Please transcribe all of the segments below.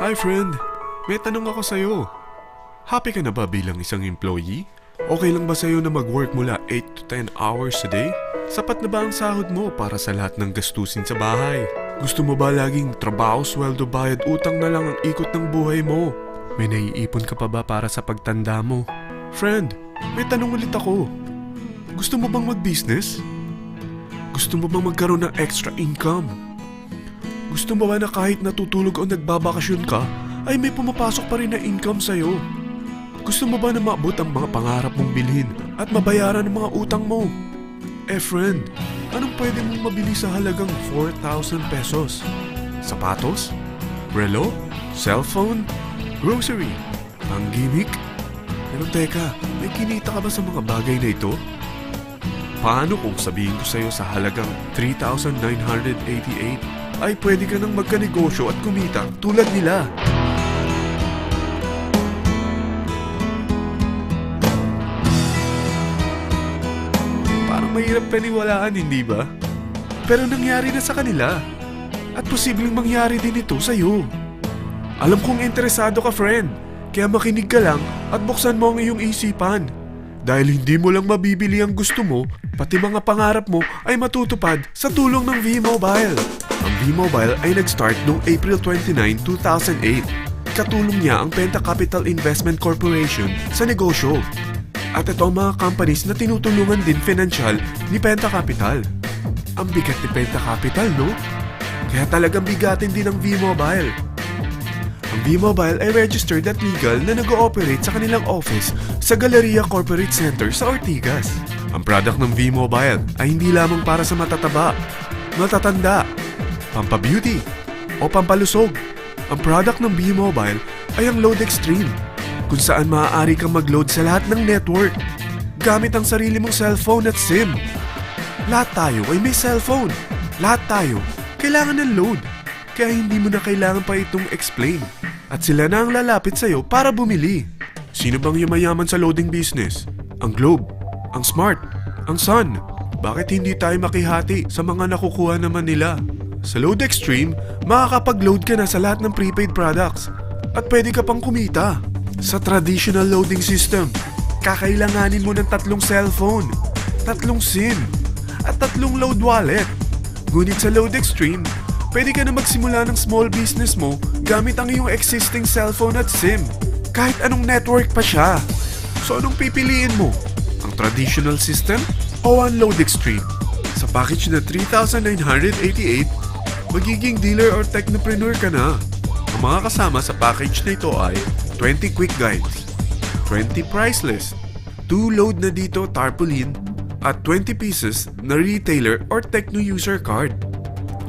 Hi friend, may tanong ako sa'yo. Happy ka na ba bilang isang employee? Okay lang ba sa'yo na mag-work mula 8 to 10 hours a day? Sapat na ba ang sahod mo para sa lahat ng gastusin sa bahay? Gusto mo ba laging trabaho, sweldo, bayad, utang na lang ang ikot ng buhay mo? May naiipon ka pa ba para sa pagtanda mo? Friend, may tanong ulit ako. Gusto mo bang mag-business? Gusto mo bang magkaroon ng extra income? Gusto mo ba na kahit natutulog o nagbabakasyon ka, ay may pumapasok pa rin na income sa'yo? Gusto mo ba na maabot ang mga pangarap mong bilhin at mabayaran ang mga utang mo? Friend, anong pwede mong mabili sa halagang 4,000 pesos? Sapatos? Relo? Cellphone? Grocery? Pang-gimmick? Pero teka, may kinita ka ba sa mga bagay na ito? Paano kung sabihin ko sa'yo sa halagang 3,988 ay pwede ka nang magkanegosyo at kumita tulad nila? Parang mahirap paniwalaan, hindi ba? Pero nangyari na sa kanila. At posibleng mangyari din ito sa'yo. Alam kong interesado ka, friend. Kaya makinig ka lang at buksan mo ang iyong isipan. Dahil hindi mo lang mabibili ang gusto mo, pati mga pangarap mo ay matutupad sa tulong ng V-Mobile. Ang V-Mobile ay nag-start noong April 29, 2008. Katulong niya ang Penta Capital Investment Corporation sa negosyo. At ito ang mga companies na tinutulungan din financial ni Penta Capital. Ang bigat ni Penta Capital, no? Kaya talagang bigatin din ang V-Mobile. Ang V-Mobile ay registered at legal na nag-ooperate sa kanilang office sa Galleria Corporate Center sa Ortigas. Ang product ng V-Mobile ay hindi lamang para sa matataba, matatanda, pampabeauty, o pampalusog. Ang product ng V-Mobile ay ang Load Extreme, kung saan maaari kang mag-load sa lahat ng network gamit ang sarili mong cellphone at SIM. Lahat tayo ay may cellphone. Lahat tayo kailangan ng load. Kaya hindi mo na kailangan pa itong explain. At sila na ang lalapit sa'yo para bumili. Sino bang yumayaman sa loading business? Ang Globe, ang Smart, ang Sun. Bakit hindi tayo makihati sa mga nakukuha naman nila? Sa Load Extreme, makakapag-load ka na sa lahat ng prepaid products. At pwede ka pang kumita. Sa traditional loading system, kakailanganin mo ng 3 cellphone, 3 SIM, at 3 load wallet. Ngunit sa Load Extreme, pwede ka na magsimula ng small business mo gamit ang iyong existing cellphone at SIM. Kahit anong network pa siya. So anong pipiliin mo? Ang traditional system o ang Load Extreme? Sa package na 3,988, magiging dealer or technopreneur ka na. Ang mga kasama sa package na ito ay 20 quick guides, 20 price list, 2 load na dito tarpaulin, at 20 pieces na retailer or techno user card.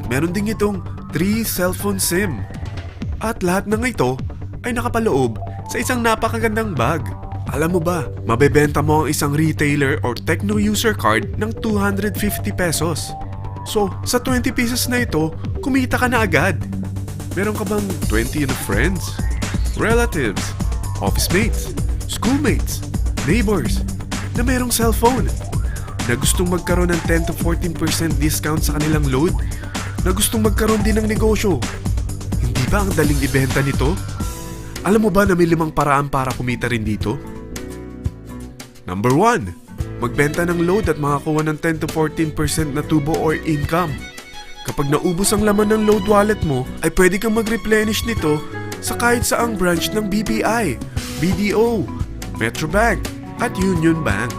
Meron din itong 3 cellphone SIM. At lahat ng ito ay nakapaloob sa isang napakagandang bag. Alam mo ba, mabebenta mo ang isang retailer or techno user card ng 250 pesos. So, sa 20 pieces na ito, kumita ka na agad. Meron ka bang 20 na friends, relatives, office mates, schoolmates, neighbors na merong cellphone, na gustong magkaroon ng 10 to 14% discount sa kanilang load, na gustong magkaroon din ng negosyo? Hindi ba ang daling ibenta nito? Alam mo ba na may 5 paraan para kumita rin dito? Number 1, magbenta ng load at makakuha ng 10 to 14% na tubo or income. Kapag naubos ang laman ng load wallet mo, ay pwede kang mag-replenish nito sa kahit saang branch ng BPI, BDO, Metrobank, at Union Bank,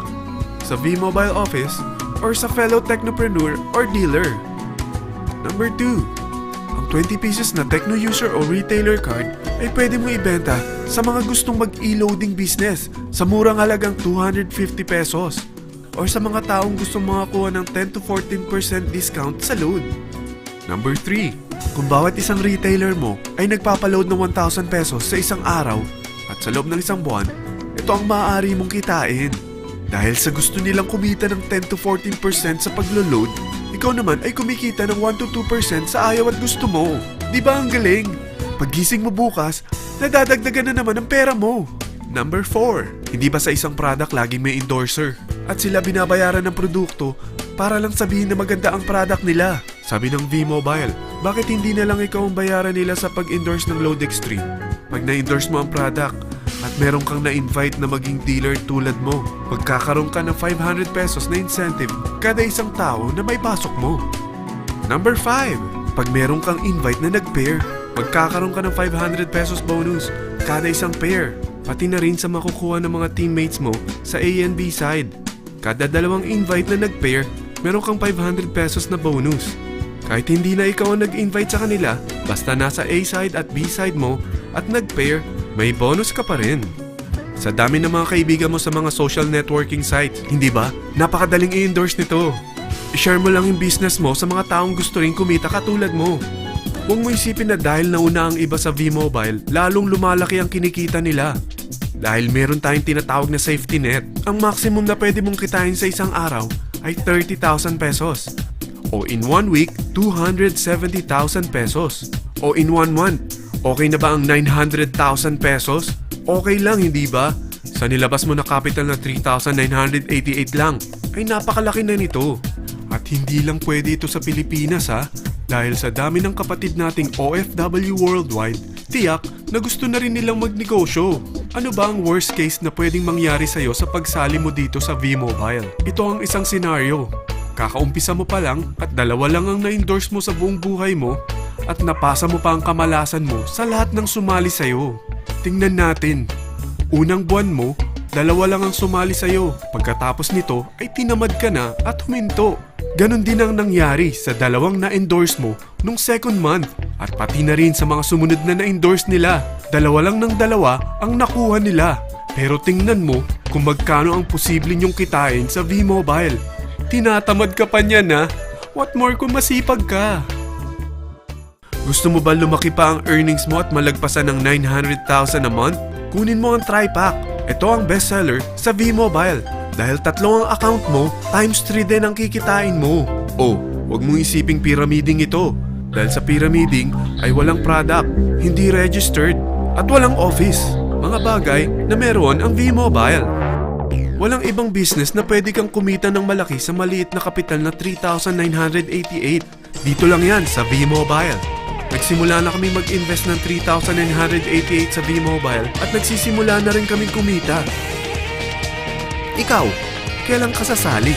sa V-Mobile office, or sa fellow technopreneur or dealer. Number 2, ang 20 pieces na techno user o retailer card ay pwede mo ibenta sa mga gustong mag-e-loading business sa murang halagang 250 pesos, or sa mga taong gustong makakuha ng 10 to 14% discount sa load. Number 3, kung bawat isang retailer mo ay nagpapaload ng 1,000 pesos sa isang araw at sa loob ng isang buwan, ito ang maaari mong kitain. Dahil sa gusto nilang kumita ng 10 to 14% sa paglo-load, ikaw naman ay kumikita ng 1 to 2% sa ayaw at gusto mo. Di ba ang galing? Paggising mo bukas, nadadagdagan na naman ang pera mo. Number 4, hindi ba sa isang product laging may endorser? At sila binabayaran ng produkto para lang sabihin na maganda ang product nila. Sabi ng V-Mobile, bakit hindi na lang ikaw ang bayaran nila sa pag-endorse ng Load Extreme? Pag na-endorse mo ang product at meron kang na-invite na maging dealer tulad mo, magkakaroon ka ng 500 pesos na incentive kada isang tao na may pasok mo. Number 5. Pag meron kang invite na nag-pair, magkakaroon ka ng 500 pesos bonus kada isang pair. Pati na rin sa makukuha ng mga teammates mo sa A and B side. Kada dalawang invite na nag-pair, meron kang 500 pesos na bonus. Kahit hindi na ikaw ang nag-invite sa kanila, basta nasa A side at B side mo at nag-pair, may bonus ka pa rin. Sa dami ng mga kaibigan mo sa mga social networking sites, hindi ba? Napakadaling i-endorse nito. I-share mo lang yung business mo sa mga taong gusto rin kumita katulad mo. Huwag mo isipin na dahil nauna ang iba sa V-Mobile, lalong lumalaki ang kinikita nila. Dahil meron tayong tinatawag na safety net, ang maximum na pwede mong kitain sa isang araw ay 30,000 pesos. O in 1 week, 270,000 pesos. O in 1 month, okay na ba ang 900,000 pesos? Okay lang, hindi ba? Sa nilabas mo na capital na 3,988 lang, ay napakalaki na nito. At hindi lang pwede ito sa Pilipinas ha, dahil sa dami ng kapatid nating OFW worldwide, tiyak na gusto na rin nilang magnegosyo. Ano ba ang worst case na pwedeng mangyari sa'yo sa pagsali mo dito sa V-Mobile? Ito ang isang senaryo. Kakaumpisa mo pa lang at dalawa lang ang na-endorse mo sa buong buhay mo at napasa mo pa ang kamalasan mo sa lahat ng sumali sa'yo. Tingnan natin. Unang buwan mo, dalawa lang ang sumali sa'yo. Pagkatapos nito ay tinamad ka na at huminto. Ganon din ang nangyari sa dalawang na-endorse mo nung second month at pati na rin sa mga sumunod na na-endorse nila. Dalawa lang ng dalawa ang nakuha nila. Pero tingnan mo kung magkano ang posible nyong kitain sa V-Mobile. Tinatamad ka pa niyan ha? What more kung masipag ka? Gusto mo ba lumaki pa ang earnings mo at malagpasan ng 900,000 a month? Kunin mo ang TriPack. Ito ang bestseller sa V-Mobile. Dahil 3 ang account mo, times 3 din ang kikitain mo. Oh, wag mong isiping pyramiding ito. Dahil sa pyramiding ay walang product, hindi registered, at walang office. Mga bagay na meron ang V-Mobile. Walang ibang business na pwede kang kumita ng malaki sa maliit na kapital na 3,988. Dito lang yan sa V-Mobile. Nagsimula na kami mag-invest ng 3,988 sa V-Mobile at nagsisimula na rin kaming kumita. Ikaw, kailan ka sasali?